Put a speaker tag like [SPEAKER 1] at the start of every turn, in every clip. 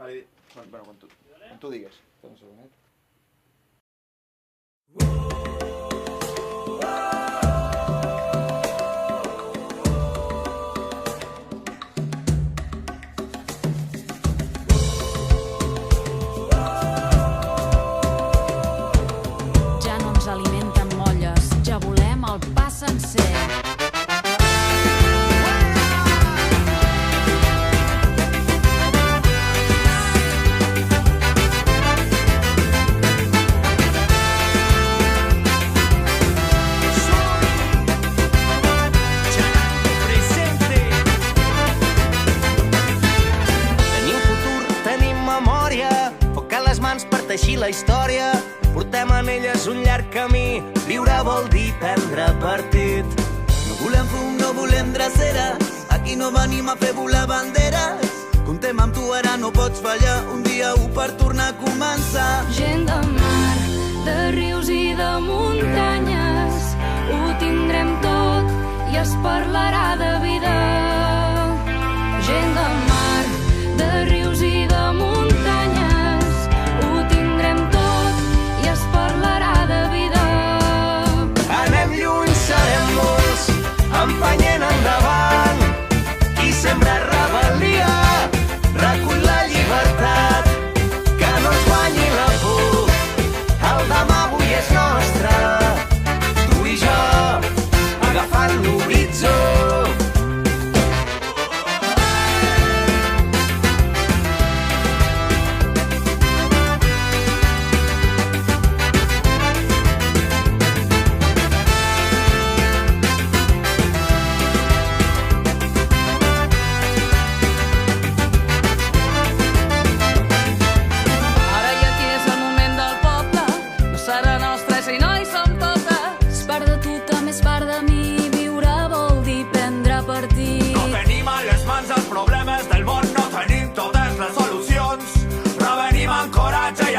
[SPEAKER 1] Bueno, quan tu digues. Un segonet.
[SPEAKER 2] Ja no ens alimenten molles, ja volem el pa sencer.
[SPEAKER 3] Teixir la història, portem en elles un llarg camí. Viure vol dir prendre partit.
[SPEAKER 4] No volem fum, no volem dreceres, aquí no venim a fer volar banderes. Comptem amb tu, ara no pots fallar, un dia per tornar a començar.
[SPEAKER 5] Gent de mar, de rius i de muntanyes, ho tindrem tot i es parlarà de vida. Gent de mar, de rius i de muntanyes, ho tindrem tot i es parlarà de vida.
[SPEAKER 3] Anem lluny, serem molts, empenyent endavant. Qui sembra rebel·lia, recull la llibertat. Que no ens guanyi la por, el demà avui és nostre. Tu i jo, agafant l'horitzó.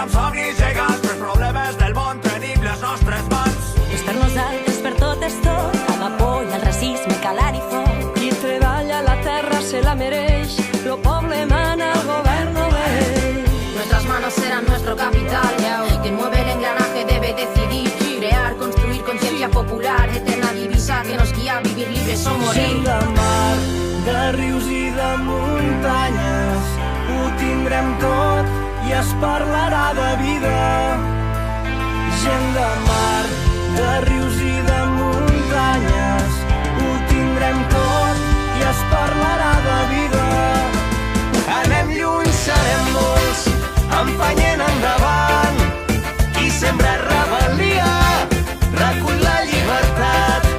[SPEAKER 6] Amb somnis gegants, però els problemes del món tenim les nostres mans.
[SPEAKER 7] Estar nosaltres per tot és tot, a la por i el racisme calar i foc.
[SPEAKER 8] Qui treballa la terra se la mereix, lo poble mana, el govern no ve.
[SPEAKER 9] Nuestras manos serán nuestro capital, quien mueve el engranaje debe decidir. Crear, construir conciencia popular, eterna divisa que nos guía a vivir libres o morir.
[SPEAKER 3] Gent de mar, de rius i de muntanyes, ho tindrem tot i es parlarà de vida. Gent de mar, de rius i de muntanyes, ho tindrem tot i es parlarà de vida. Anem lluny, serem molts, empenyent endavant. Qui sembra rebel·lia, recull la llibertat.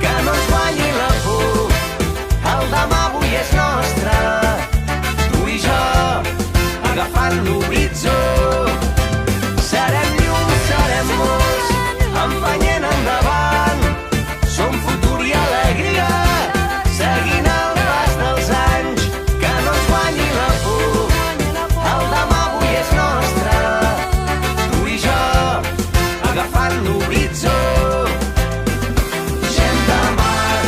[SPEAKER 3] Que no ens guanyi la por, el demà avui és nostre. Tu i jo, agafant l'horitzó. Serem llum, serem molts, empenyent endavant. Som futur i alegria, seguint el pas dels anys. Que no ens guanyi la por, el demà avui és nostre. Tu i jo, agafant l'horitzó. Gent de mar,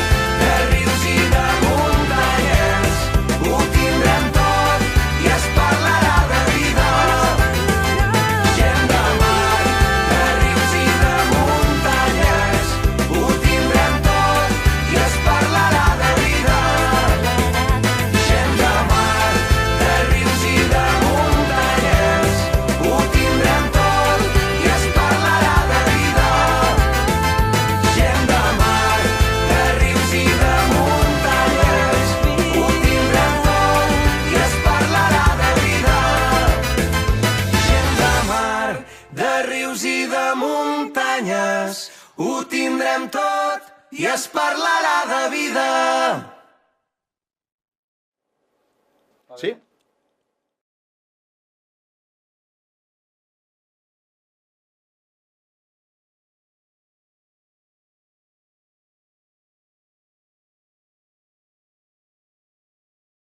[SPEAKER 3] de rius i de muntanyes, ho tindrem tot i es parlarà de vida. Gent de mar, de rius i de muntanyes, ho tindrem tot i es parlarà de vida. Gent de mar, de rius i de muntanyes, ho tindrem tot i es parlarà de vida. Gent de mar, de rius i de muntanyes, ho tindrem tot i es parlarà de vida. Gent de mar, de rius i de muntanyes, ho tindrem tot i es parlarà de vida.
[SPEAKER 1] Sí?